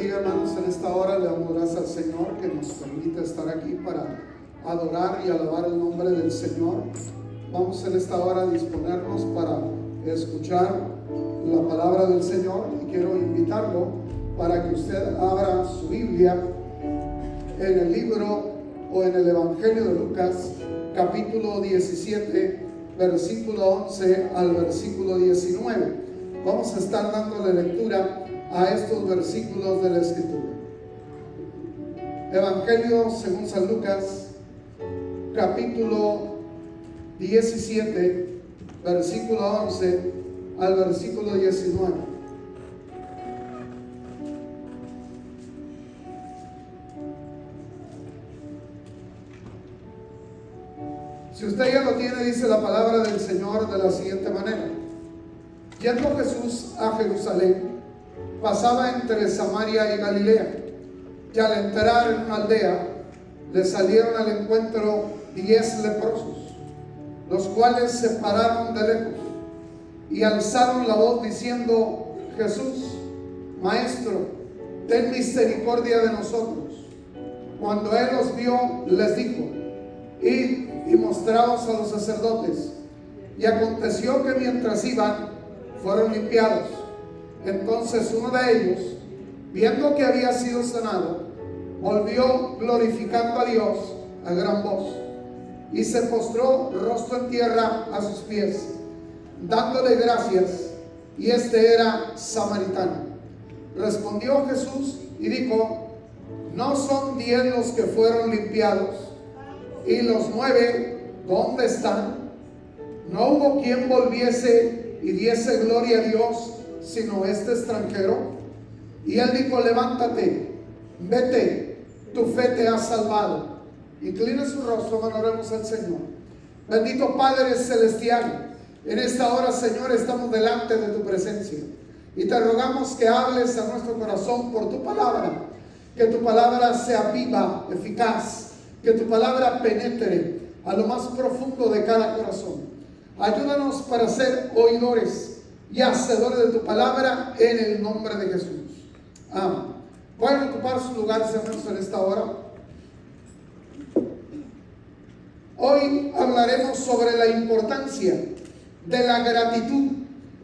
bendiga, hermanos. En esta hora le damos gracias al Señor que nos permite estar aquí para adorar y alabar el nombre del Señor. Vamos en esta hora a disponernos para escuchar la palabra del Señor, y quiero invitarlo para que usted abra su Biblia en el libro o en el Evangelio de Lucas, capítulo 17, versículo 11 al versículo 19. Vamos a estar dándole lectura a estos versículos de la Escritura. Evangelio según San Lucas, capítulo 17, versículo 11 al versículo 19. Si usted ya lo tiene, dice la palabra del Señor de la siguiente manera: yendo Jesús a Jerusalén, pasaba entre Samaria y Galilea, y al entrar en una aldea, le salieron al encuentro 10 leprosos, los cuales se pararon de lejos y alzaron la voz diciendo: Jesús, Maestro, ten misericordia de nosotros. Cuando él los vio, les dijo: id y mostraos a los sacerdotes. Y aconteció que mientras iban, fueron limpiados. Entonces uno de ellos, viendo que había sido sanado, volvió glorificando a Dios a gran voz, y se postró rostro en tierra a sus pies, dándole gracias, y este era samaritano. Respondió Jesús y dijo: ¿no son 10 los que fueron limpiados? ¿Y los 9 dónde están? ¿No hubo quien volviese y diese gloria a Dios sino este extranjero? Y él dijo: levántate, vete, tu fe te ha salvado. Incline su rostro, oremos al Señor. Bendito Padre Celestial, en esta hora, Señor, estamos delante de tu presencia y te rogamos que hables a nuestro corazón por tu palabra, que tu palabra sea viva, eficaz, que tu palabra penetre a lo más profundo de cada corazón. Ayúdanos para ser oidores y hacedores de tu palabra, en el nombre de Jesús. Amén. Pueden ocupar sus lugares, hermanos, en esta hora. Hoy hablaremos sobre la importancia de la gratitud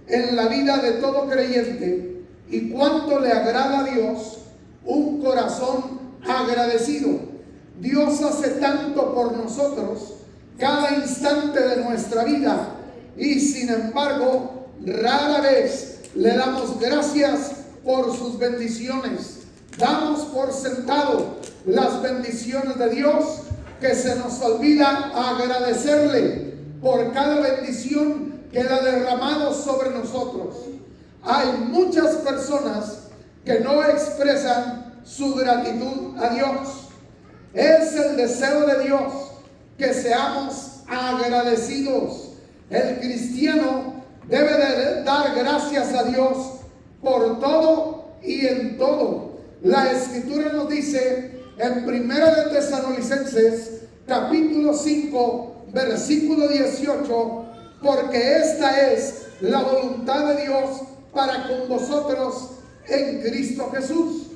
en la vida de todo creyente y cuánto le agrada a Dios un corazón agradecido. Dios hace tanto por nosotros cada instante de nuestra vida, y sin embargo rara vez le damos gracias por sus bendiciones. Damos por sentado las bendiciones de Dios, que se nos olvida agradecerle por cada bendición que Él ha derramado sobre nosotros. Hay muchas personas que no expresan su gratitud a Dios. Es el deseo de Dios que seamos agradecidos. El cristiano debe de dar gracias a Dios por todo y en todo. La Escritura nos dice en 1 de Tesalonicenses, capítulo 5, versículo 18: porque esta es la voluntad de Dios para con vosotros en Cristo Jesús.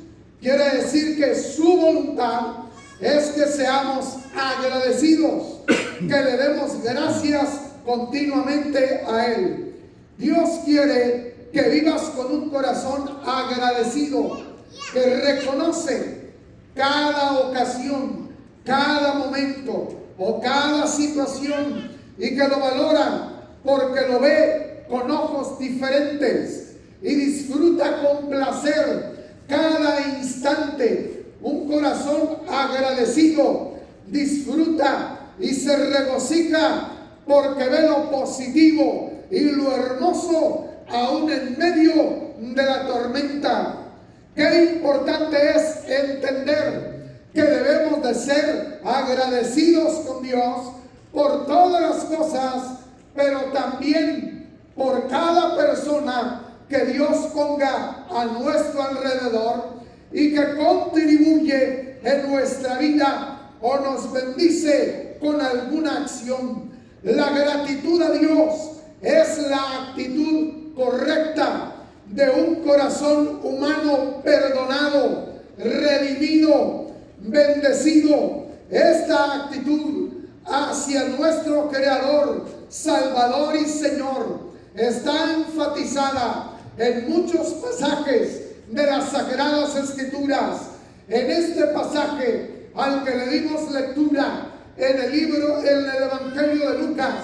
Quiere decir que su voluntad es que seamos agradecidos, que le demos gracias continuamente a Él. Dios quiere que vivas con un corazón agradecido, que reconoce cada ocasión, cada momento o cada situación, y que lo valora porque lo ve con ojos diferentes y disfruta con placer cada instante. Un corazón agradecido disfruta y se regocija porque ve lo positivo y lo hermoso aún en medio de la tormenta. Qué importante es entender que debemos de ser agradecidos con Dios por todas las cosas, pero también por cada persona que Dios ponga a nuestro alrededor y que contribuye en nuestra vida o nos bendice con alguna acción. La gratitud a Dios es la actitud correcta de un corazón humano perdonado, redimido, bendecido. Esta actitud hacia nuestro Creador, Salvador y Señor está enfatizada en muchos pasajes de las Sagradas Escrituras. En este pasaje al que le dimos lectura en el Evangelio de Lucas,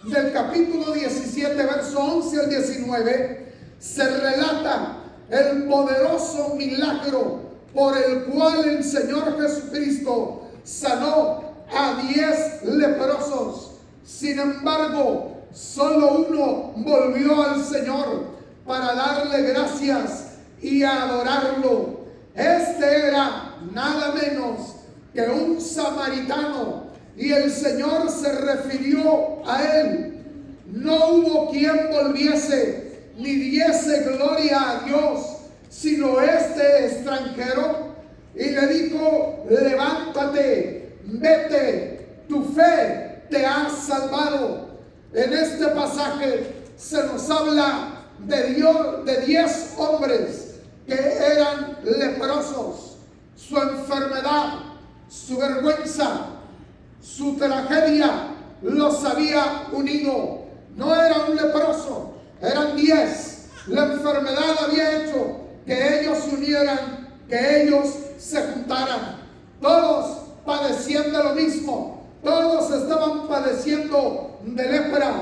del capítulo 17, verso 11 al 19, se relata el poderoso milagro por el cual el Señor Jesucristo sanó a 10 leprosos. Sin embargo, solo uno volvió al Señor para darle gracias y adorarlo. Este era nada menos que un samaritano, y el Señor se refirió a él. No hubo quien volviese ni diese gloria a Dios, sino este extranjero, y le dijo: levántate, vete, tu fe te ha salvado. En este pasaje se nos habla de 10 hombres que eran leprosos. Su enfermedad, su vergüenza, su tragedia los había unido. No era un leproso, eran 10. La enfermedad había hecho que ellos se unieran, que ellos se juntaran. Todos padecían de lo mismo, todos estaban padeciendo de lepra.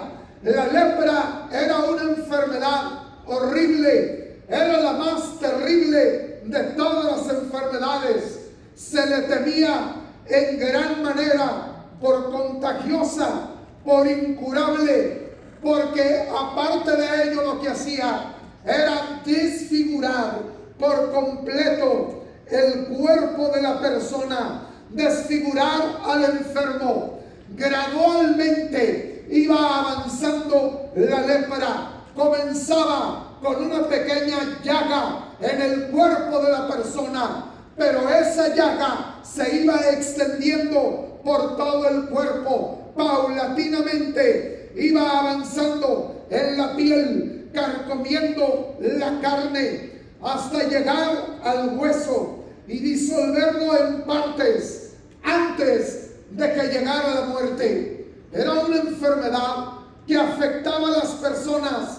La lepra era una enfermedad horrible, era la más terrible de todas las enfermedades. Se le temía en gran manera por contagiosa, por incurable, porque aparte de ello lo que hacía era desfigurar por completo el cuerpo de la persona, desfigurar al enfermo. Gradualmente iba avanzando la lepra. Comenzaba con una pequeña llaga en el cuerpo de la persona, pero esa llaga se iba extendiendo por todo el cuerpo. Paulatinamente iba avanzando en la piel, carcomiendo la carne, hasta llegar al hueso y disolverlo en partes antes de que llegara la muerte. Era una enfermedad que afectaba a las personas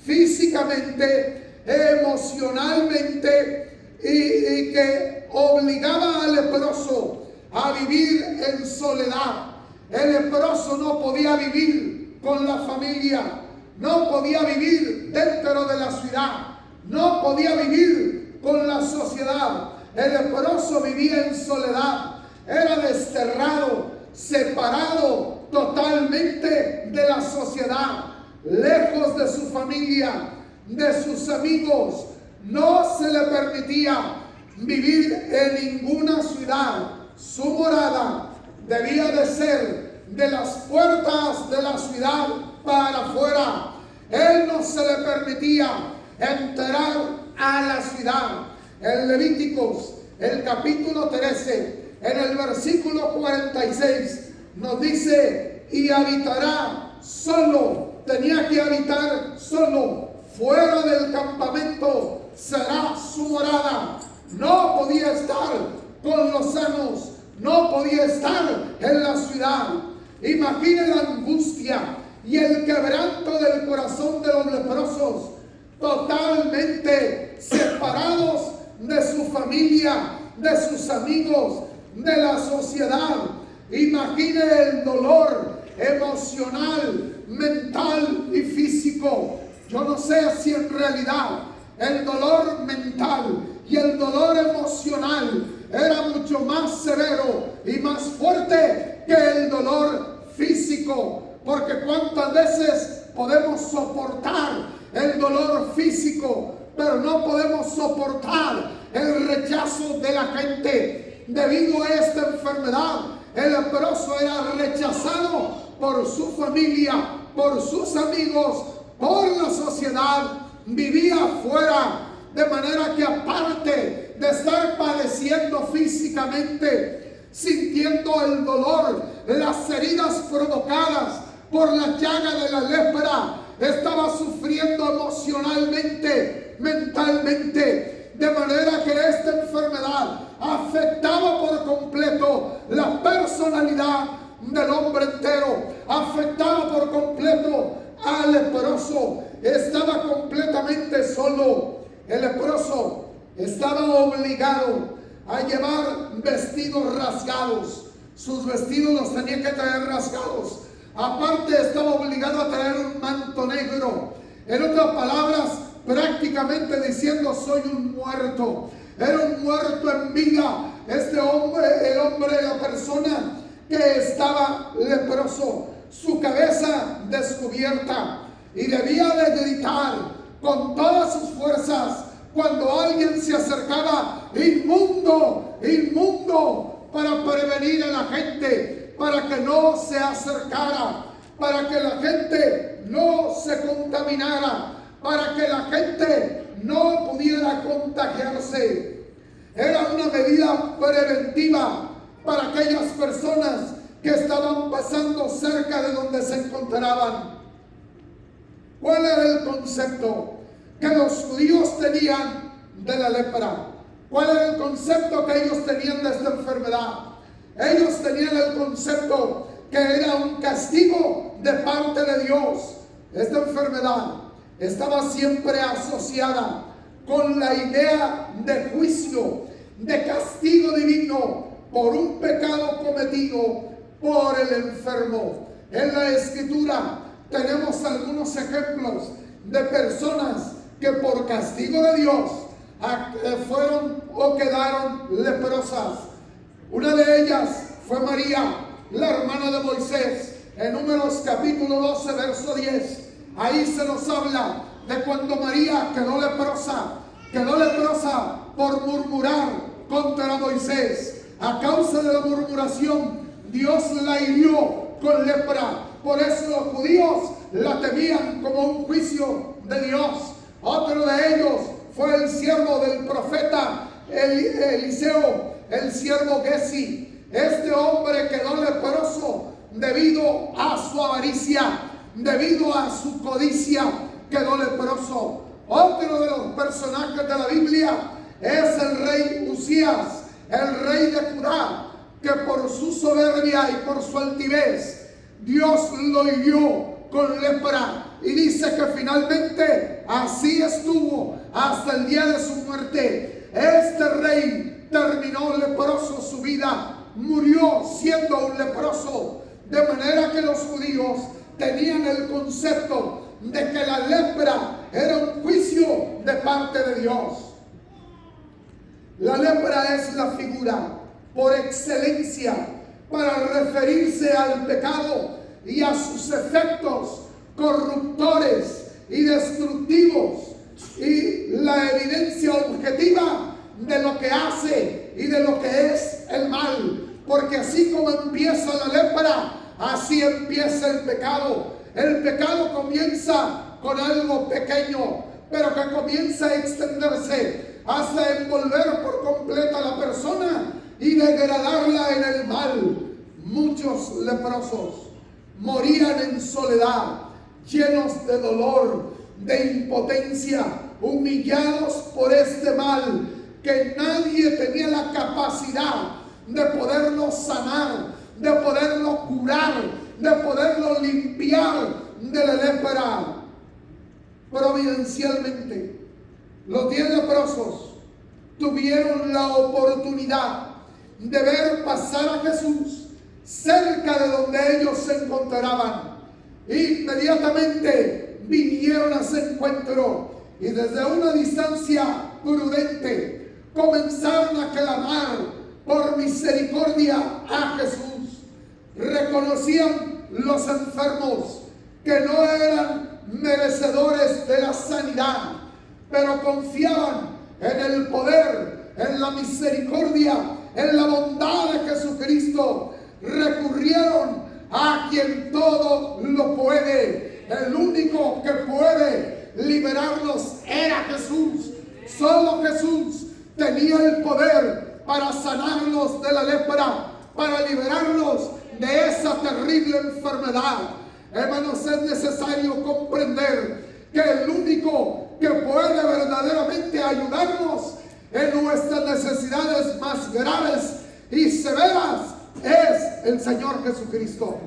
físicamente, emocionalmente, y que obligaba al leproso a vivir en soledad. El leproso no podía vivir con la familia, no podía vivir dentro de la ciudad, no podía vivir con la sociedad. El leproso vivía en soledad, era desterrado, separado totalmente de la sociedad, lejos de su familia, de sus amigos. No se le permitía vivir en ninguna ciudad. Su morada debía de ser de las puertas de la ciudad para afuera. Él no se le permitía entrar a la ciudad. En Levíticos, el capítulo 13, en el versículo 46, nos dice: y habitará solo. Tenía que habitar solo, fuera del campamento será su morada. No podía estar con los sanos, no podía estar en la ciudad. Imagine la angustia y el quebranto del corazón de los leprosos, totalmente separados de su familia, de sus amigos, de la sociedad. Imagine el dolor emocional, mental y físico. Yo no sé si en realidad el dolor mental y el dolor emocional era mucho más severo y más fuerte que el dolor físico, porque cuántas veces podemos soportar el dolor físico, pero no podemos soportar el rechazo de la gente. Debido a esta enfermedad, el leproso era rechazado por su familia, por sus amigos, por la sociedad. Vivía afuera, de manera que aparte de estar padeciendo físicamente, sintiendo el dolor, las heridas provocadas por la llaga de la lepra, estaba sufriendo emocionalmente, mentalmente, de manera que esta enfermedad afectaba por completo la personalidad del hombre entero, afectaba por completo al leproso. Estaba completamente solo. El leproso estaba obligado a llevar vestidos rasgados. Sus vestidos los tenía que traer rasgados. Aparte, estaba obligado a traer un manto negro. En otras palabras, prácticamente diciendo: soy un muerto. Era un muerto en vida. Este hombre, la persona que estaba leproso, su cabeza descubierta, y debía de gritar con todas sus fuerzas cuando alguien se acercaba: inmundo, inmundo, para prevenir a la gente, para que no se acercara, para que la gente no se contaminara, para que la gente no pudiera contagiarse. Era una medida preventiva para aquellas personas que estaban pasando cerca de donde se encontraban. ¿Cuál era el concepto que los judíos tenían de la lepra? ¿Cuál era el concepto que ellos tenían de esta enfermedad? Ellos tenían el concepto que era un castigo de parte de Dios. Esta enfermedad estaba siempre asociada con la idea de juicio, de castigo divino por un pecado cometido por el enfermo. En la Escritura tenemos algunos ejemplos de personas que por castigo de Dios fueron o quedaron leprosas. Una de ellas fue María, la hermana de Moisés. En Números capítulo 12, verso 10, ahí se nos habla de cuando María quedó leprosa por murmurar contra Moisés. A causa de la murmuración, Dios la hirió con lepra. Por eso los judíos la temían como un juicio de Dios. Otro de ellos fue el siervo del profeta Eliseo, el siervo Gesi. Este hombre quedó leproso debido a su avaricia, debido a su codicia, quedó leproso. Otro de los personajes de la Biblia es el rey Usías, el rey de Judá, que por su soberbia y por su altivez, Dios lo hirió con lepra. Y dice que finalmente así estuvo hasta el día de su muerte. Este rey terminó leproso su vida, murió siendo un leproso. De manera que los judíos tenían el concepto de que la lepra era un juicio de parte de Dios. La lepra es la figura por excelencia para referirse al pecado y a sus efectos corruptores y destructivos, y la evidencia objetiva de lo que hace y de lo que es el mal. Porque así como empieza la lepra, así empieza el pecado. El pecado comienza con algo pequeño, pero que comienza a extenderse hasta envolver por completo a la persona y degradarla en el mal. Muchos leprosos morían en soledad, llenos de dolor, de impotencia, humillados por este mal, que nadie tenía la capacidad de poderlo sanar, de poderlo curar, de poderlo limpiar de la lepra. Providencialmente, los 10 leprosos tuvieron la oportunidad de ver pasar a Jesús cerca de donde ellos se encontraban. Inmediatamente vinieron a ese encuentro y desde una distancia prudente comenzaron a clamar por misericordia a Jesús. Reconocían los enfermos que no eran merecedores de la sanidad, pero confiaban en el poder, en la misericordia, en la bondad de Jesucristo. Recurrieron a quien todo lo puede. El único que puede liberarlos era Jesús. Solo Jesús tenía el poder para sanarlos de la lepra, para liberarlos de esa terrible enfermedad. Hermanos, es necesario comprender que el único que puede verdaderamente ayudarnos en nuestras necesidades más graves y severas es el Señor Jesucristo.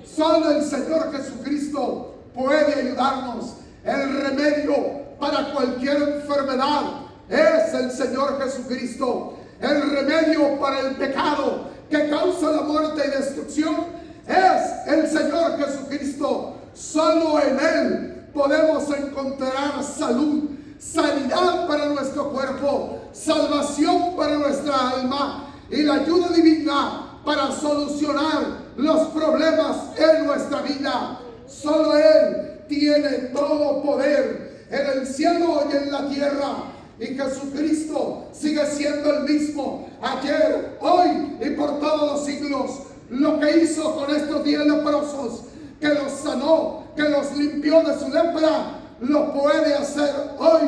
Solo el Señor Jesucristo puede ayudarnos. El remedio para cualquier enfermedad es el Señor Jesucristo. El remedio para el pecado que causa la muerte y destrucción es el Señor Jesucristo. Solo en Él podemos encontrar salud, sanidad para nuestro cuerpo, salvación para nuestra alma y la ayuda divina para solucionar los problemas en nuestra vida. Solo Él tiene todo poder en el cielo y en la tierra. Y Jesucristo sigue siendo el mismo ayer, hoy y por todos los siglos. Lo que hizo con estos 10 leprosos, que los sanó, que los limpió de su lepra, lo puede hacer hoy,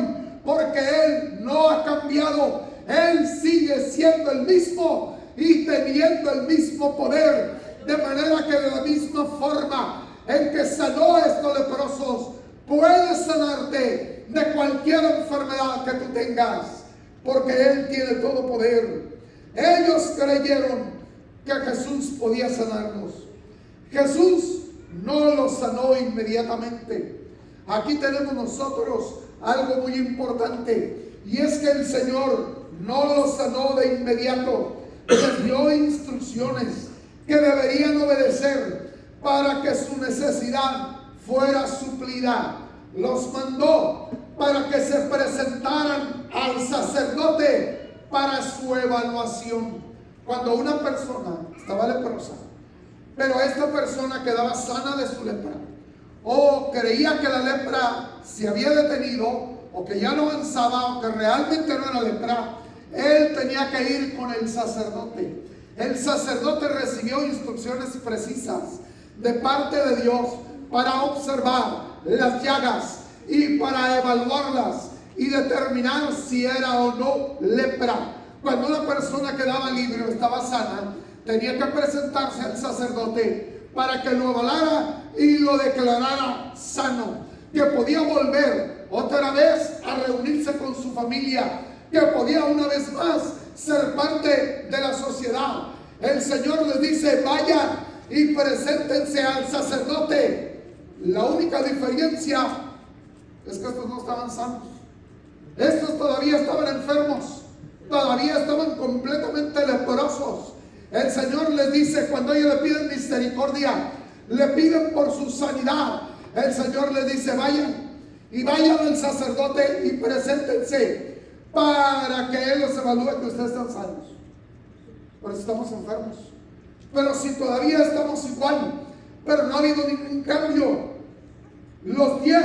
porque Él no ha cambiado. Él sigue siendo el mismo y teniendo el mismo poder. De manera que de la misma forma en que sanó a estos leprosos, puede sanarte de cualquier enfermedad que tú tengas, porque Él tiene todo poder. Ellos creyeron que Jesús podía sanarnos. Jesús no los sanó inmediatamente. Aquí tenemos nosotros algo muy importante, y es que el Señor no los sanó de inmediato. Les dio instrucciones que deberían obedecer para que su necesidad fuera suplida. Los mandó para que se presentaran al sacerdote para su evaluación. Cuando una persona estaba leprosa, pero esta persona quedaba sana de su lepra, o creía que la lepra se había detenido, o que ya no avanzaba, o que realmente no era lepra, él tenía que ir con el sacerdote. El sacerdote recibió instrucciones precisas de parte de Dios para observar las llagas y para evaluarlas y determinar si era o no lepra. Cuando una persona quedaba libre o estaba sana, tenía que presentarse al sacerdote para que lo avalara y lo declarara sano, que podía volver otra vez a reunirse con su familia, que podía una vez más ser parte de la sociedad. El Señor les dice: vayan y preséntense al sacerdote. La única diferencia es que estos no estaban sanos. Estos todavía estaban enfermos, todavía estaban completamente leprosos. El Señor les dice, cuando ellos le piden misericordia, le piden por su sanidad, el Señor les dice: vayan y vayan al sacerdote y preséntense para que Él los evalúe que ustedes están sanos. Pero si estamos enfermos, pero si todavía estamos igual, pero no ha habido ningún cambio. Los 10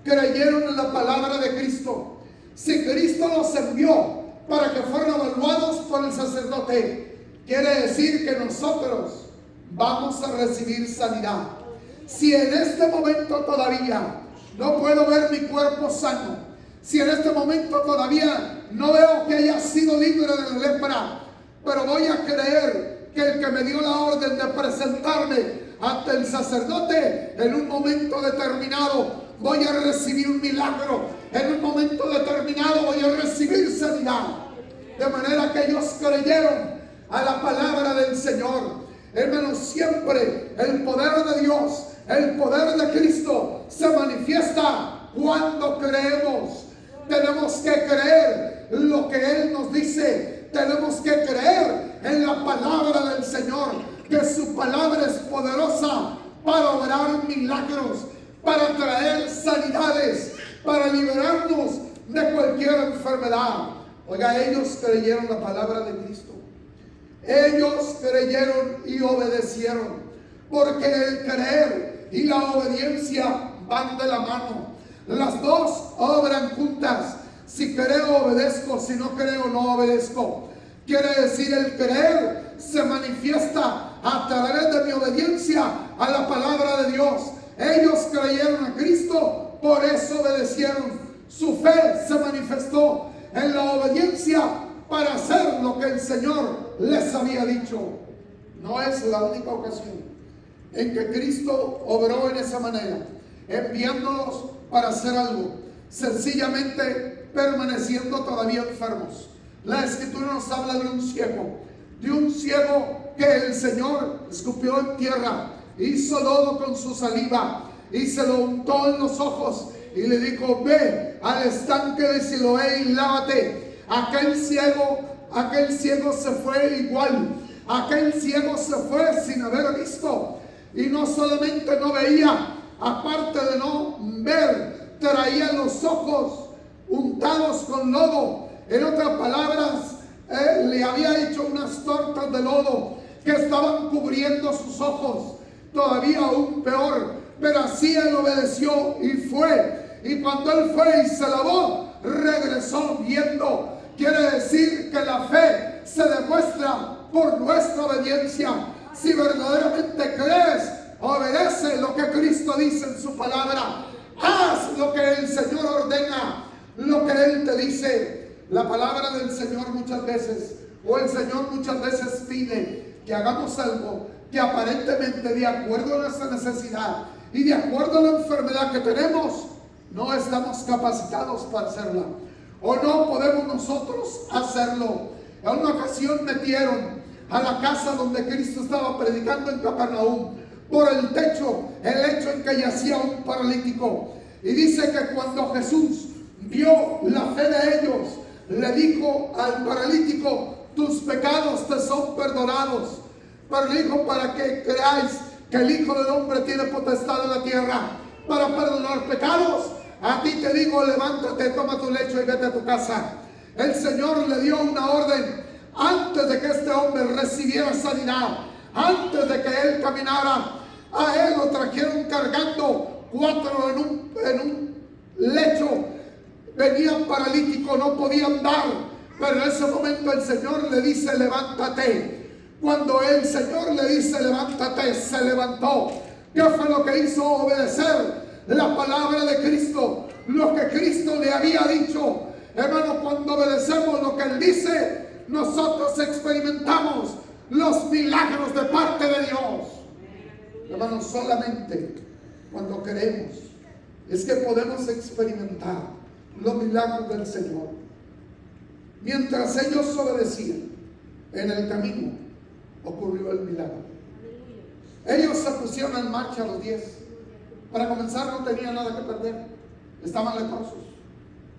creyeron en la palabra de Cristo. Si Cristo los envió para que fueran evaluados por el sacerdote, quiere decir que nosotros vamos a recibir sanidad. Si en este momento todavía no puedo ver mi cuerpo sano, si en este momento todavía no veo que haya sido libre de la lepra, pero voy a creer que el que me dio la orden de presentarme ante el sacerdote, en un momento determinado voy a recibir un milagro, en un momento determinado voy a recibir sanidad. De manera que ellos creyeron a la palabra del Señor. Hermanos, siempre el poder de Dios, el poder de Cristo se manifiesta cuando creemos. Tenemos que creer lo que Él nos dice. Tenemos que creer en la palabra del Señor, que su palabra es poderosa para obrar milagros, para traer sanidades, para liberarnos de cualquier enfermedad. Oiga, ellos creyeron la palabra de Cristo. Ellos creyeron y obedecieron, porque el creer y la obediencia van de la mano. Las dos obran juntas. Si creo, obedezco; si no creo, no obedezco. Quiere decir, el creer se manifiesta a través de mi obediencia a la palabra de Dios. Ellos creyeron a Cristo, por eso obedecieron. Su fe se manifestó en la obediencia para hacer lo que el Señor les había dicho. No es la única ocasión en que Cristo obró en esa manera, enviándolos para hacer algo, sencillamente permaneciendo todavía enfermos. La Escritura nos habla de un ciego que el Señor escupió en tierra, hizo lodo con su saliva y se lo untó en los ojos y le dijo: ve al estanque de Siloé y lávate. Aquel ciego se fue igual. Aquel ciego se fue sin haber visto, y no solamente no veía, aparte de no ver, traía los ojos untados con lodo. En otras palabras, le había hecho unas tortas de lodo que estaban cubriendo sus ojos. Todavía aún peor, pero así él obedeció y fue. Y cuando él fue y se lavó, regresó viendo. Quiere decir que la fe se demuestra por nuestra obediencia. Si verdaderamente crees, obedece lo que Cristo dice en su palabra. Haz lo que el Señor ordena, lo que Él te dice. La palabra del Señor muchas veces, o el Señor muchas veces pide que hagamos algo que aparentemente, de acuerdo a nuestra necesidad y de acuerdo a la enfermedad que tenemos, no estamos capacitados para hacerla, o no podemos nosotros hacerlo. En una ocasión metieron a la casa donde Cristo estaba predicando en Capernaum, por el lecho en que yacía un paralítico. Y dice que cuando Jesús vio la fe de ellos, le dijo al paralítico: tus pecados te son perdonados. Pero le dijo: para que creáis que el Hijo del Hombre tiene potestad en la tierra para perdonar pecados, a ti te digo, levántate, toma tu lecho y vete a tu casa. El Señor le dio una orden antes de que este hombre recibiera sanidad, antes de que él caminara. A él lo trajeron cargando, 4 en un lecho. Venían paralíticos, no podían andar, pero en ese momento el Señor le dice: levántate. Cuando el Señor le dice: levántate, se levantó. ¿Qué fue lo que hizo? Obedecer la palabra de Cristo, lo que Cristo le había dicho. Hermano, cuando obedecemos lo que Él dice, nosotros experimentamos los milagros de parte de Dios. Hermano, solamente cuando queremos es que podemos experimentar los milagros del Señor. Mientras ellos obedecían, en el camino ocurrió el milagro. Ellos se pusieron en marcha a los 10. Para comenzar, no tenían nada que perder. Estaban leprosos.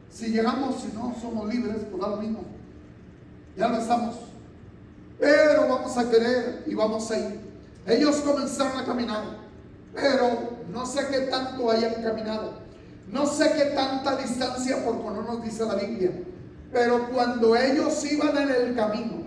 Si llegamos, si no somos libres, pues da lo mismo. Ya lo estamos. Pero vamos a querer y vamos a ir. Ellos comenzaron a caminar, pero no sé qué tanto hayan caminado. No sé qué tanta distancia, porque no nos dice la Biblia. Pero cuando ellos iban en el camino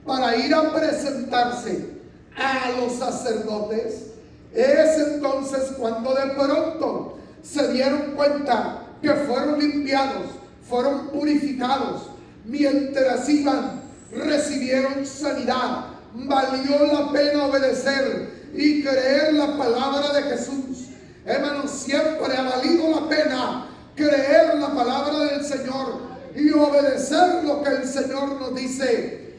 para ir a presentarse a los sacerdotes, es entonces cuando de pronto se dieron cuenta que fueron limpiados, fueron purificados. Mientras iban, recibieron sanidad. Valió la pena obedecer y creer la palabra de Jesús. Hermanos, siempre ha valido la pena creer la palabra del Señor y obedecer lo que el Señor nos dice.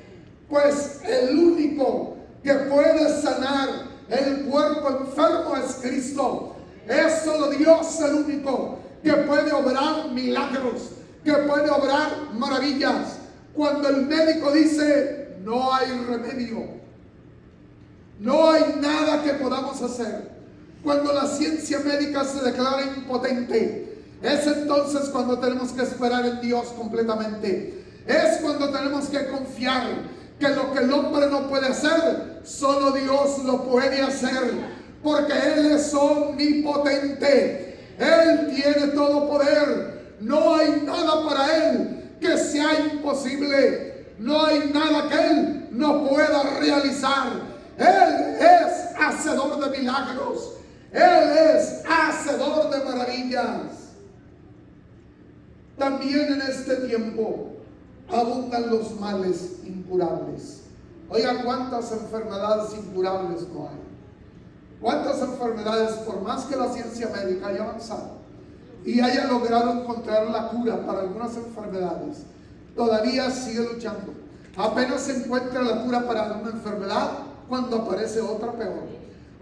Pues el único que puede sanar el cuerpo enfermo es Cristo. Es solo Dios el único que puede obrar milagros, que puede obrar maravillas. Cuando el médico dice: no hay remedio, no hay nada que podamos hacer. Cuando la ciencia médica se declara impotente, es entonces cuando tenemos que esperar en Dios completamente. Es cuando tenemos que confiar que lo que el hombre no puede hacer, solo Dios lo puede hacer, porque Él es omnipotente. Él tiene todo poder. No hay nada para Él que sea imposible. No hay nada que Él no pueda realizar. Él es hacedor de milagros. Él es hacedor de maravillas. También en este tiempo abundan los males incurables. Oiga, cuántas enfermedades incurables no hay. Cuántas enfermedades, por más que la ciencia médica haya avanzado y haya logrado encontrar la cura para algunas enfermedades, todavía sigue luchando. Apenas se encuentra la cura para una enfermedad cuando aparece otra peor.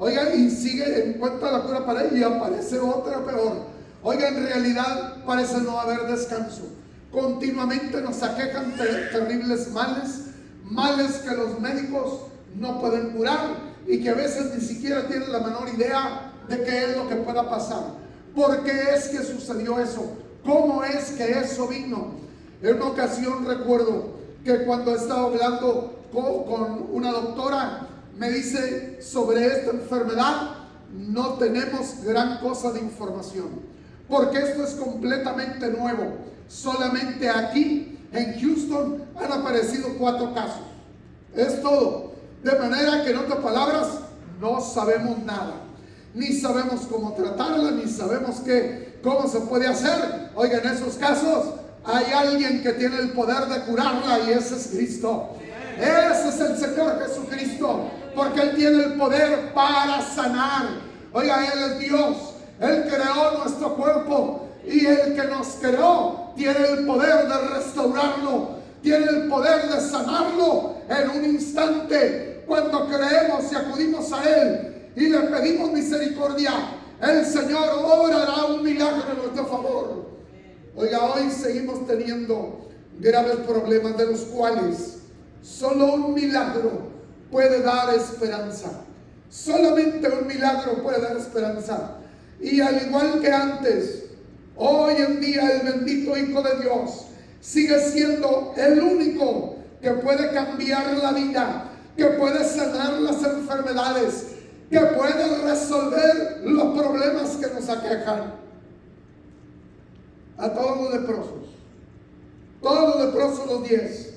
Oiga, y sigue, encuentra la cura para él y aparece otra peor. Oiga, en realidad parece no haber descanso. Continuamente nos aquejan terribles males que los médicos no pueden curar y que a veces ni siquiera tienen la menor idea de qué es lo que pueda pasar. ¿Por qué es que sucedió eso? ¿Cómo es que eso vino? En una ocasión recuerdo que cuando estaba hablando con una doctora, me dice sobre esta enfermedad, no tenemos gran cosa de información, porque esto es completamente nuevo. Solamente aquí en Houston han aparecido 4 casos. Es todo. De manera que en otras palabras, no sabemos nada. Ni sabemos cómo tratarla, ni sabemos cómo se puede hacer. Oiga, en esos casos hay alguien que tiene el poder de curarla y ese es Cristo. Ese es el Señor Jesucristo, porque Él tiene el poder para sanar. Oiga, Él es Dios. Él creó nuestro cuerpo y el que nos creó tiene el poder de restaurarlo, tiene el poder de sanarlo en un instante. Cuando creemos y acudimos a Él y le pedimos misericordia, el Señor obrará un milagro en nuestro favor. Oiga, hoy seguimos teniendo graves problemas de los cuales solo un milagro puede dar esperanza. Solamente un milagro puede dar esperanza. Y al igual que antes, hoy en día el bendito Hijo de Dios sigue siendo el único que puede cambiar la vida, que puede sanar las enfermedades, que puede resolver los problemas que nos aquejan. A todos los leprosos, los 10,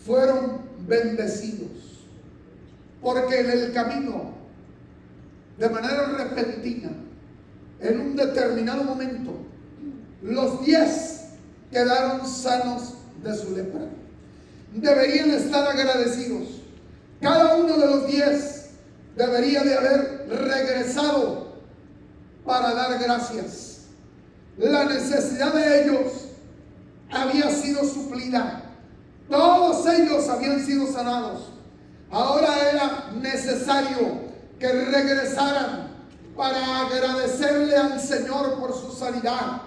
fueron bendecidos, porque en el camino, de manera repentina, en un determinado momento, los 10 quedaron sanos de su lepra. Deberían estar agradecidos. Cada uno de los 10 debería de haber regresado para dar gracias. La necesidad de ellos había sido suplida. Todos ellos habían sido sanados. Ahora era necesario que regresaran para agradecerle al Señor por su sanidad,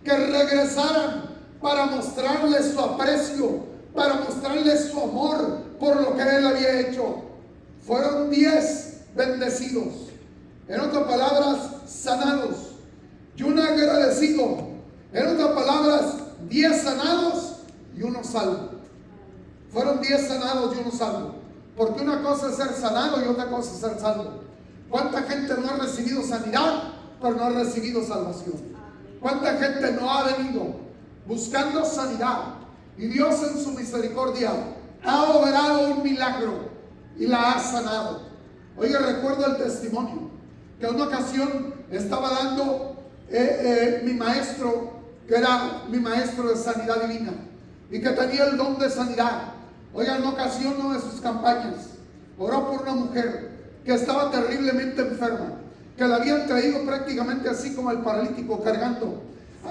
que regresaran para mostrarle su aprecio, para mostrarle su amor por lo que Él había hecho. Fueron 10 bendecidos, en otras palabras, sanados, y un agradecido. En otras palabras, 10 sanados y uno salvo. Fueron 10 sanados y uno salvo, porque una cosa es ser sanado y otra cosa es ser salvo. ¿Cuánta gente no ha recibido sanidad, pero no ha recibido salvación? ¿Cuánta gente no ha venido buscando sanidad y Dios en su misericordia ha obrado un milagro y la ha sanado? Oiga, recuerdo el testimonio que en una ocasión estaba dando mi maestro, que era mi maestro de sanidad divina y que tenía el don de sanidad. Oiga, en una ocasión, una de sus campañas, oró por una mujer que estaba terriblemente enferma, que la habían traído prácticamente así como el paralítico cargando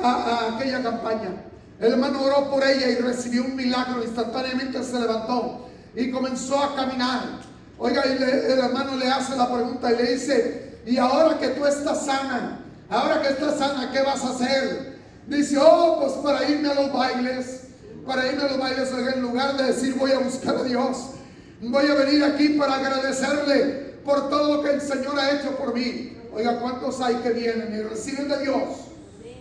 a aquella campaña. El hermano oró por ella y recibió un milagro. Instantáneamente se levantó y comenzó a caminar. Oiga, y el hermano le hace la pregunta y le dice: y ahora que tú estás sana, ¿qué vas a hacer? Dice: oh, pues para irme a los bailes. Oiga, en lugar de decir voy a buscar a Dios, voy a venir aquí para agradecerle por todo lo que el Señor ha hecho por mí. Oiga, ¿cuántos hay que vienen y reciben de Dios,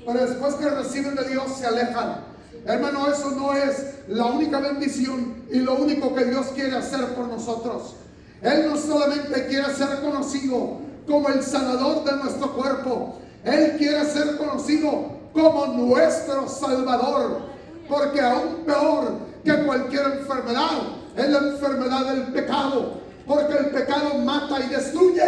pero después que reciben de Dios se alejan? Hermano, eso no es la única bendición y lo único que Dios quiere hacer por nosotros. Él no solamente quiere ser conocido como el sanador de nuestro cuerpo, Él quiere ser conocido como nuestro Salvador, porque aún peor que cualquier enfermedad es la enfermedad del pecado, porque el pecado mata y destruye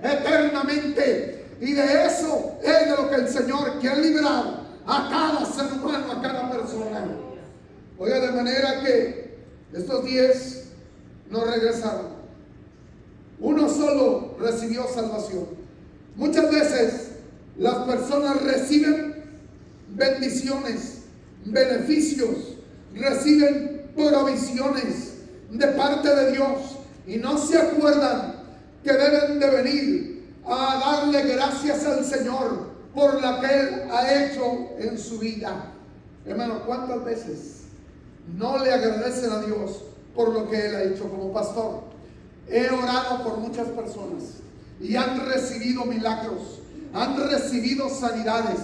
eternamente, y de eso es de lo que el Señor quiere librar a cada ser humano, a cada persona. Oiga, de manera que estos 10 no regresaron, uno solo recibió salvación. Muchas veces las personas reciben bendiciones, beneficios, reciben provisiones de parte de Dios y no se acuerdan que deben de venir a darle gracias al Señor por lo que Él ha hecho en su vida. Hermano, ¿cuántas veces no le agradecen a Dios por lo que Él ha hecho? Como pastor, he orado por muchas personas y han recibido milagros, han recibido sanidades.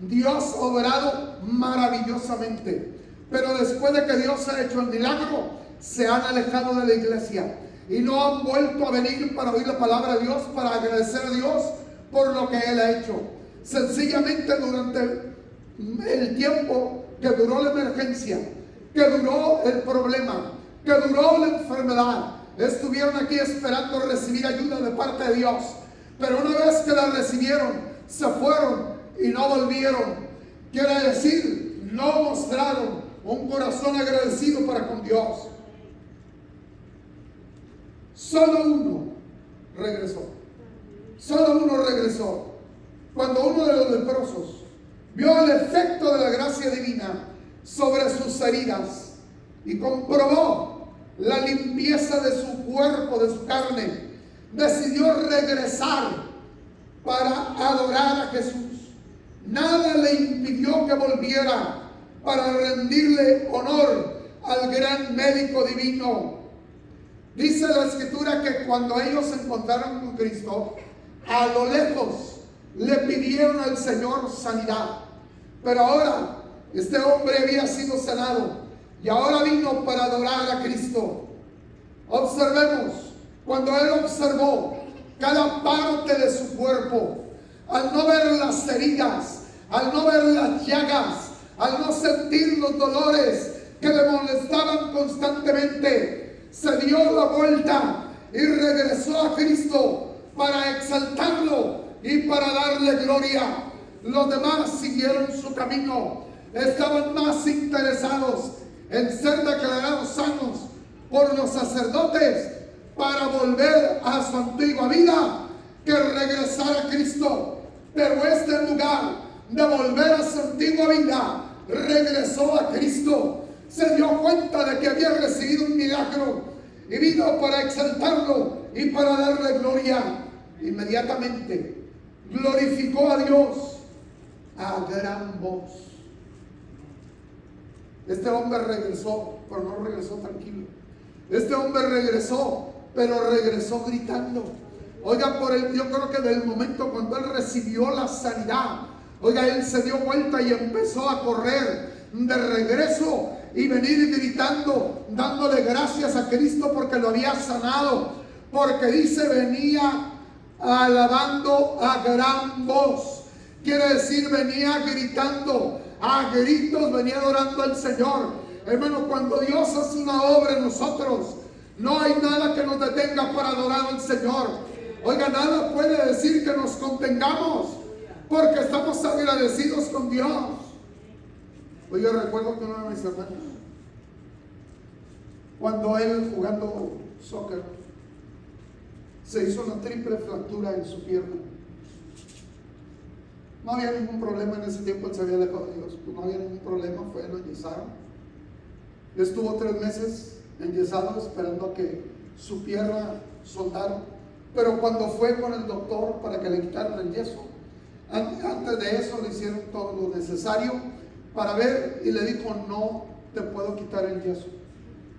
Dios ha obrado maravillosamente, pero después de que Dios ha hecho el milagro, se han alejado de la iglesia y no han vuelto a venir para oír la palabra de Dios, para agradecer a Dios por lo que Él ha hecho. Sencillamente durante el tiempo que duró la emergencia, que duró el problema, que duró la enfermedad, estuvieron aquí esperando recibir ayuda de parte de Dios, pero una vez que la recibieron, se fueron y no volvieron. Quiere decir, no mostraron un corazón agradecido para con Dios. Solo uno regresó. Solo uno regresó. Cuando uno de los leprosos vio el efecto de la gracia divina sobre sus heridas y comprobó la limpieza de su cuerpo, de su carne, decidió regresar para adorar a Jesús. Nada le impidió que volviera para rendirle honor al gran médico divino. Dice la Escritura que cuando ellos se encontraron con Cristo, a lo lejos le pidieron al Señor sanidad. Pero ahora este hombre había sido sanado y ahora vino para adorar a Cristo. Observemos, cuando él observó cada parte de su cuerpo, al no ver las heridas, al no ver las llagas, al no sentir los dolores que le molestaban constantemente, se dio la vuelta y regresó a Cristo para exaltarlo y para darle gloria. Los demás siguieron su camino, estaban más interesados en ser declarados sanos por los sacerdotes para volver a su antigua vida que regresar a Cristo. Pero en lugar de volver a su antigua vida, regresó a Cristo. Se dio cuenta de que había recibido un milagro y vino para exaltarlo y para darle gloria. Inmediatamente glorificó a Dios a gran voz. Este hombre regresó, pero no regresó tranquilo. Este hombre regresó, pero regresó gritando. Oiga, yo creo que del momento cuando él recibió la sanidad, oiga, él se dio vuelta y empezó a correr de regreso y venir gritando, dándole gracias a Cristo porque lo había sanado. Porque dice, venía alabando a gran voz. Quiere decir, venía gritando, a gritos venía adorando al Señor. Hermano, cuando Dios hace una obra en nosotros, no hay nada que nos detenga para adorar al Señor. Oiga, nada puede decir que nos contengamos, porque estamos agradecidos con Dios. Hoy yo recuerdo que uno de mis hermanos, cuando él jugando soccer, se hizo una triple fractura en su pierna. No había ningún problema en ese tiempo, él se había alejado de Dios, pues no había ningún problema, fue, lo enyesaron. Estuvo 3 meses enyesado esperando a que su pierna soldara. Pero cuando fue con el doctor para que le quitaran el yeso, antes de eso le hicieron todo lo necesario para ver y le dijo, no te puedo quitar el yeso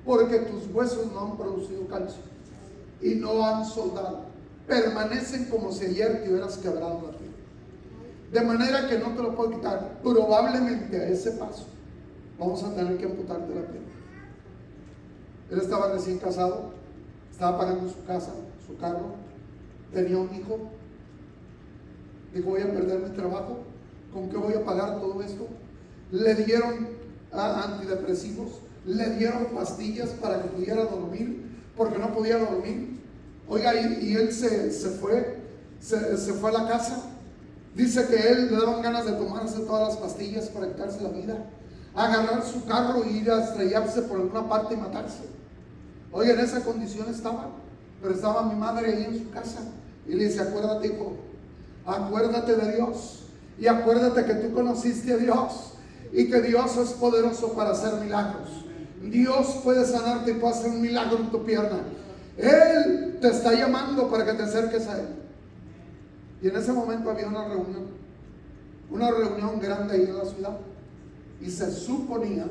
porque tus huesos no han producido calcio y no han soldado, permanecen como si ayer te hubieras quebrado la piel, de manera que no te lo puedo quitar. Probablemente a ese paso vamos a tener que amputarte la piel. Él estaba recién casado, estaba pagando su casa, su carro, tenía un hijo. Dijo, voy a perder mi trabajo, ¿con qué voy a pagar todo esto? Le dieron antidepresivos, le dieron pastillas para que pudiera dormir, porque no podía dormir. Oiga, y él se fue a la casa. Dice que él le daban ganas de tomarse todas las pastillas para quitarse la vida, agarrar su carro e ir a estrellarse por alguna parte y matarse. Oiga, en esa condición estaba, pero estaba mi madre ahí en su casa y le dice, acuérdate, hijo, acuérdate de Dios y acuérdate que tú conociste a Dios y que Dios es poderoso para hacer milagros. Dios puede sanarte y puede hacer un milagro en tu pierna. Él te está llamando para que te acerques a Él. Y en ese momento había una reunión grande ahí en la ciudad. Y se suponía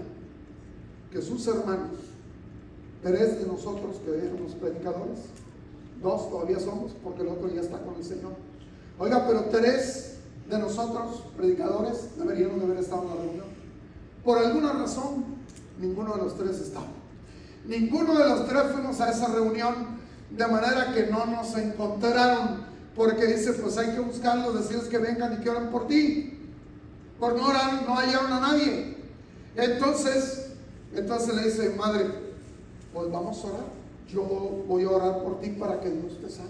que sus hermanos, 3 de nosotros que eran los predicadores, 2 todavía somos porque el otro ya está con el Señor. Oiga, pero 3 de nosotros, predicadores, deberíamos de haber estado en la reunión. Por alguna razón, ninguno de los 3 estaba. Ninguno de los 3 fuimos a esa reunión, de manera que no nos encontraron, porque dice, pues hay que buscarlos, decirles que vengan y que oren por ti. Por no orar, no hallaron a nadie. Entonces le dice, madre, pues vamos a orar. Yo voy a orar por ti para que Dios te sane.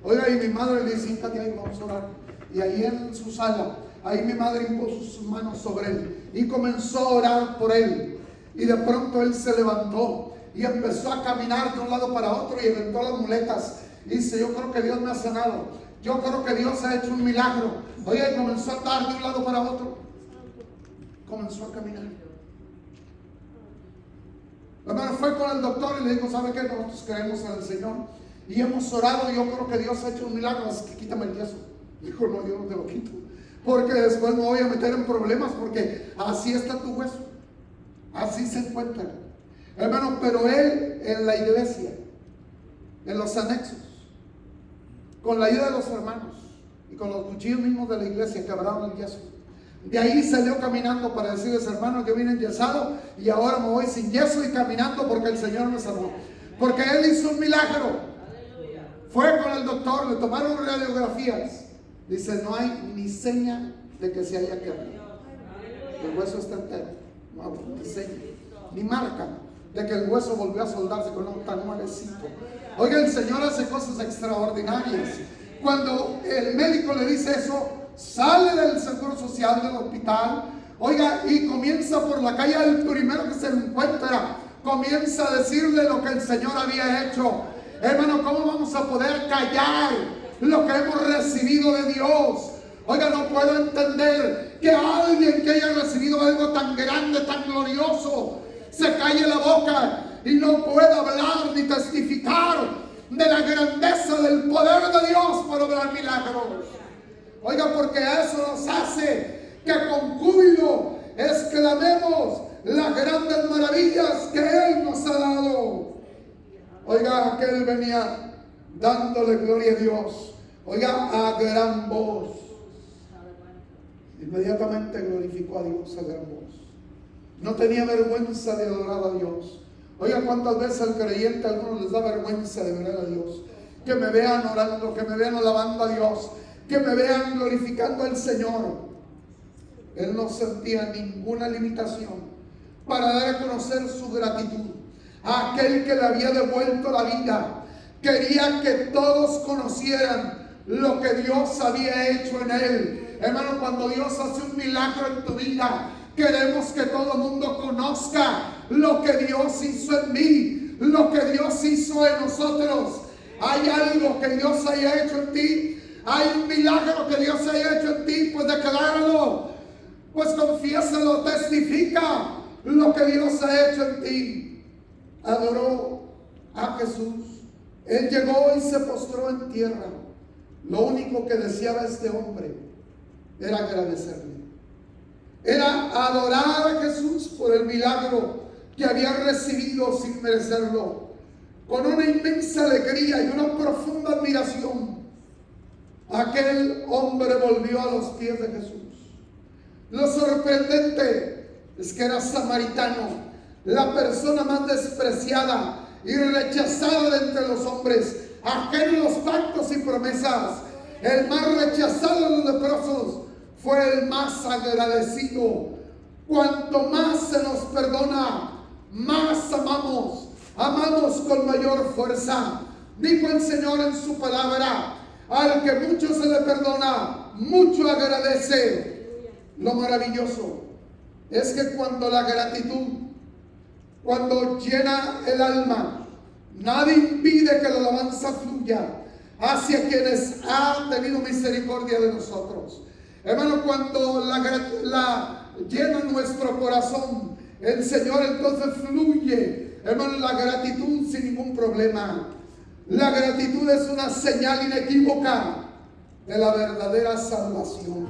Oiga, y mi madre le dice, siéntate ahí, vamos a orar. Y ahí en su sala, ahí mi madre impuso sus manos sobre él y comenzó a orar por él. Y de pronto él se levantó y empezó a caminar de un lado para otro y aventó las muletas. Y dice, yo creo que Dios me ha sanado. Yo creo que Dios ha hecho un milagro. Oiga, y comenzó a andar de un lado para otro. Comenzó a caminar. Hermano, fue con el doctor y le dijo, ¿sabe qué? Nosotros creemos en el Señor y hemos orado, y yo creo que Dios ha hecho un milagro, así que quítame el yeso. Dijo, no, yo no te lo quito, porque después me voy a meter en problemas, porque así está tu hueso, así se encuentra. Hermano, pero él en la iglesia, en los anexos, con la ayuda de los hermanos y con los cuchillos mismos de la iglesia, quebraron el yeso. De ahí salió caminando para decirles, hermanos, yo vine enyesado y ahora me voy sin yeso y caminando porque el Señor me salvó. Porque Él hizo un milagro. Fue con el doctor, le tomaron radiografías. Dice, no hay ni seña de que se haya quebrado. El hueso está entero. No hay ni seña, ni marca de que el hueso volvió a soldarse con un tan nuevecito. Oiga, el Señor hace cosas extraordinarias. Cuando el médico le dice eso, sale del seguro social del hospital, oiga, y comienza por la calle, el primero que se encuentra, comienza a decirle lo que el Señor había hecho. Hermano, ¿cómo vamos a poder callar lo que hemos recibido de Dios? Oiga, no puedo entender que alguien que haya recibido algo tan grande, tan glorioso, se calle la boca y no pueda hablar ni testificar de la grandeza del poder de Dios para obrar milagros. Oiga, porque eso nos hace que con júbilo exclamemos las grandes maravillas que Él nos ha dado. Oiga, aquel venía dándole gloria a Dios. Oiga, a gran voz. Inmediatamente glorificó a Dios a gran voz. No tenía vergüenza de adorar a Dios. Oiga, cuántas veces al creyente a algunos les da vergüenza de ver a Dios. Que me vean orando, que me vean alabando a Dios, que me vean glorificando al Señor. Él no sentía ninguna limitación para dar a conocer su gratitud a aquel que le había devuelto la vida. Quería que todos conocieran lo que Dios había hecho en él. Hermano, cuando Dios hace un milagro en tu vida, queremos que todo el mundo conozca lo que Dios hizo en mí, lo que Dios hizo en nosotros. ¿Hay algo que Dios haya hecho en ti? ¿Hay un milagro que Dios haya hecho en ti? Pues decláralo, pues confiésalo, testifica lo que Dios ha hecho en ti. Adoró a Jesús. Él llegó y se postró en tierra. Lo único que deseaba este hombre era agradecerle. Era adorar a Jesús por el milagro que había recibido sin merecerlo. Con una inmensa alegría y una profunda admiración, aquel hombre volvió a los pies de Jesús. Lo sorprendente es que era samaritano, la persona más despreciada y rechazada de entre los hombres, ajeno a los pactos y promesas. El más rechazado de los leprosos fue el más agradecido. Cuanto más se nos perdona, más amamos. Amamos con mayor fuerza. Dijo el Señor en su palabra: al que mucho se le perdona, mucho agradece. Lo maravilloso es que cuando la gratitud, cuando llena el alma, nada impide que la alabanza fluya hacia quienes ha tenido misericordia de nosotros. Hermano, cuando la llena nuestro corazón, el Señor entonces fluye, hermano, la gratitud sin ningún problema. La gratitud es una señal inequívoca de la verdadera salvación.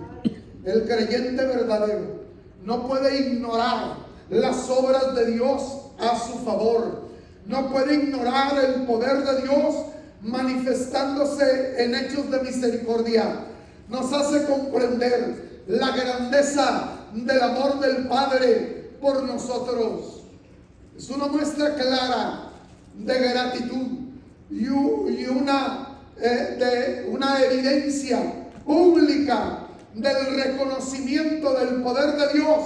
El creyente verdadero no puede ignorar las obras de Dios a su favor. No puede ignorar el poder de Dios manifestándose en hechos de misericordia. Nos hace comprender la grandeza del amor del Padre por nosotros. Es una muestra clara de gratitud y una evidencia pública del reconocimiento del poder de Dios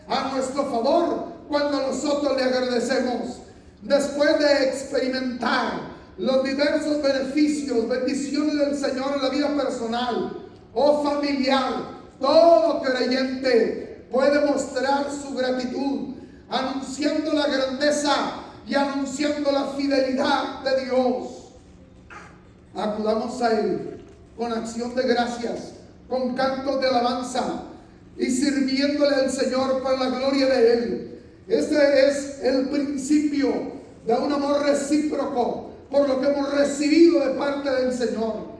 a nuestro favor cuando nosotros le agradecemos. Después de experimentar los diversos beneficios, bendiciones del Señor en la vida personal o familiar, todo creyente puede mostrar su gratitud anunciando la grandeza y anunciando la fidelidad de Dios. Acudamos a Él con acción de gracias, con cantos de alabanza y sirviéndole al Señor para la gloria de Él. Este es el principio de un amor recíproco por lo que hemos recibido de parte del Señor.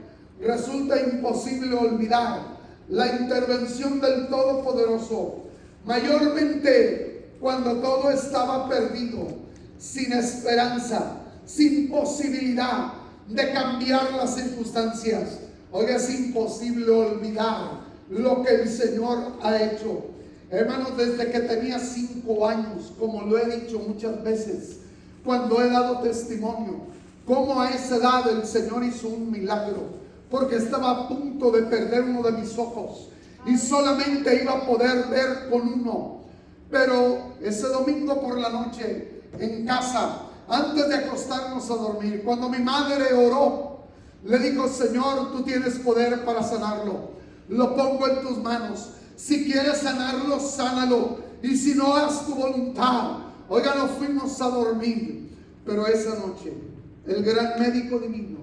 Resulta imposible olvidar la intervención del Todopoderoso, mayormente cuando todo estaba perdido, sin esperanza, sin posibilidad de cambiar las circunstancias. Hoy es imposible olvidar lo que el Señor ha hecho. Hermanos, desde que tenía 5 años, como lo he dicho muchas veces, cuando he dado testimonio, cómo a esa edad el Señor hizo un milagro, porque estaba a punto de perder uno de mis ojos y solamente iba a poder ver con uno. Pero ese domingo por la noche, en casa, antes de acostarnos a dormir, cuando mi madre oró, le dijo: Señor, tú tienes poder para sanarlo, lo pongo en tus manos. Si quieres sanarlo, sánalo, y si no, haz tu voluntad. Oiga, nos fuimos a dormir, pero esa noche el gran médico divino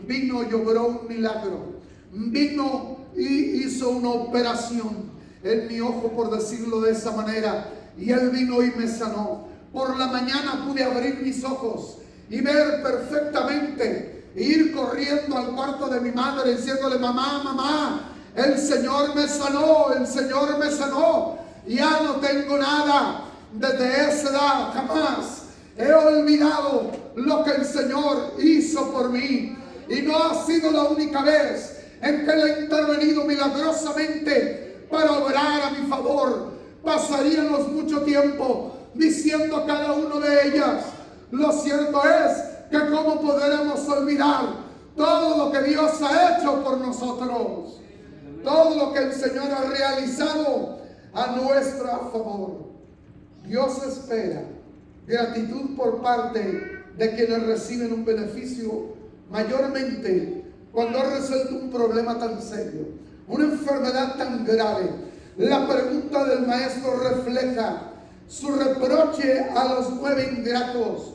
vino y obró un milagro, vino y hizo una operación en mi ojo, por decirlo de esa manera, y Él vino y me sanó. Por la mañana pude abrir mis ojos y ver perfectamente, e ir corriendo al cuarto de mi madre diciéndole: mamá, mamá, el Señor me sanó, el Señor me sanó. Ya no tengo nada. Desde esa edad jamás he olvidado lo que el Señor hizo por mí. Y no ha sido la única vez en que Él ha intervenido milagrosamente para obrar a mi favor. Pasaríamos mucho tiempo diciendo cada uno de ellas. Lo cierto es que cómo podremos olvidar todo lo que Dios ha hecho por nosotros, todo lo que el Señor ha realizado a nuestro favor. Dios espera gratitud por parte de quienes reciben un beneficio, mayormente cuando ha resuelto un problema tan serio, una enfermedad tan grave. La pregunta del maestro refleja su reproche a los 9 ingratos.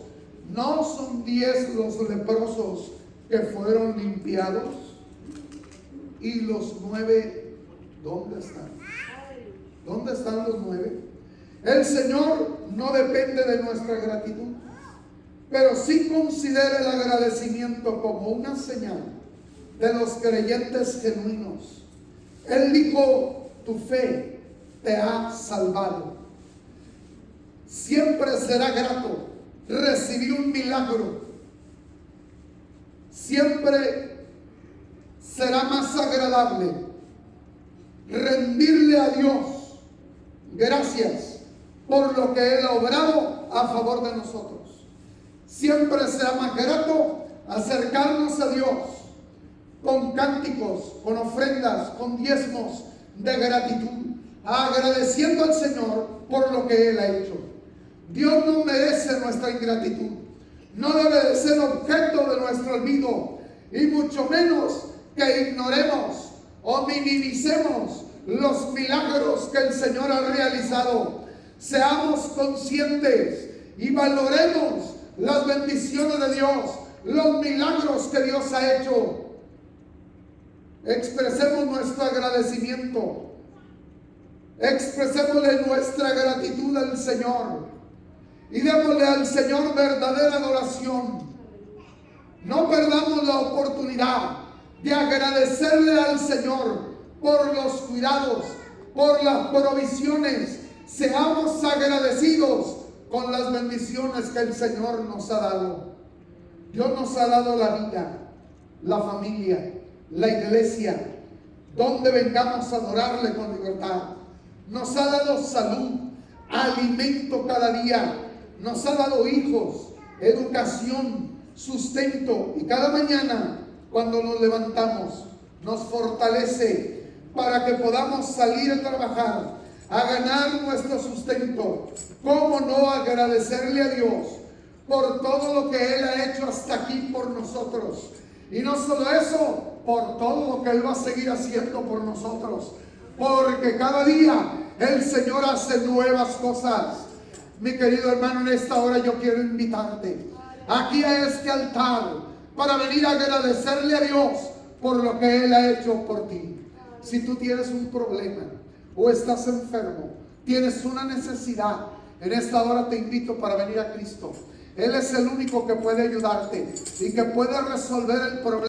¿No son 10 los leprosos que fueron limpiados? ¿Y los 9 dónde están? ¿Dónde están los 9? El Señor no depende de nuestra gratitud, pero sí considera el agradecimiento como una señal de los creyentes genuinos. Él dijo: tu fe te ha salvado. Siempre será grato recibir un milagro. Siempre será más agradable rendirle a Dios gracias por lo que Él ha obrado a favor de nosotros. Siempre será más grato acercarnos a Dios con cánticos, con ofrendas, con diezmos de gratitud, agradeciendo al Señor por lo que Él ha hecho. Dios no merece nuestra ingratitud, no debe de ser objeto de nuestro olvido, y mucho menos que ignoremos o minimicemos los milagros que el Señor ha realizado. Seamos conscientes y valoremos las bendiciones de Dios, los milagros que Dios ha hecho. Expresemos nuestro agradecimiento, expresémosle nuestra gratitud al Señor y démosle al Señor verdadera adoración. No perdamos la oportunidad de agradecerle al Señor por los cuidados, por las provisiones. Seamos agradecidos con las bendiciones que el Señor nos ha dado. Dios nos ha dado la vida, la familia, la iglesia, donde vengamos a adorarle con libertad. Nos ha dado salud, alimento cada día. Nos ha dado hijos, educación, sustento. Y cada mañana, cuando nos levantamos, nos fortalece para que podamos salir a trabajar, a ganar nuestro sustento. ¿Cómo no agradecerle a Dios por todo lo que Él ha hecho hasta aquí por nosotros? Y no solo eso, por todo lo que Él va a seguir haciendo por nosotros. Porque cada día el Señor hace nuevas cosas. Mi querido hermano, en esta hora yo quiero invitarte aquí a este altar para venir a agradecerle a Dios por lo que Él ha hecho por ti. Si tú tienes un problema o estás enfermo, tienes una necesidad, en esta hora te invito para venir a Cristo. Él es el único que puede ayudarte y que puede resolver el problema.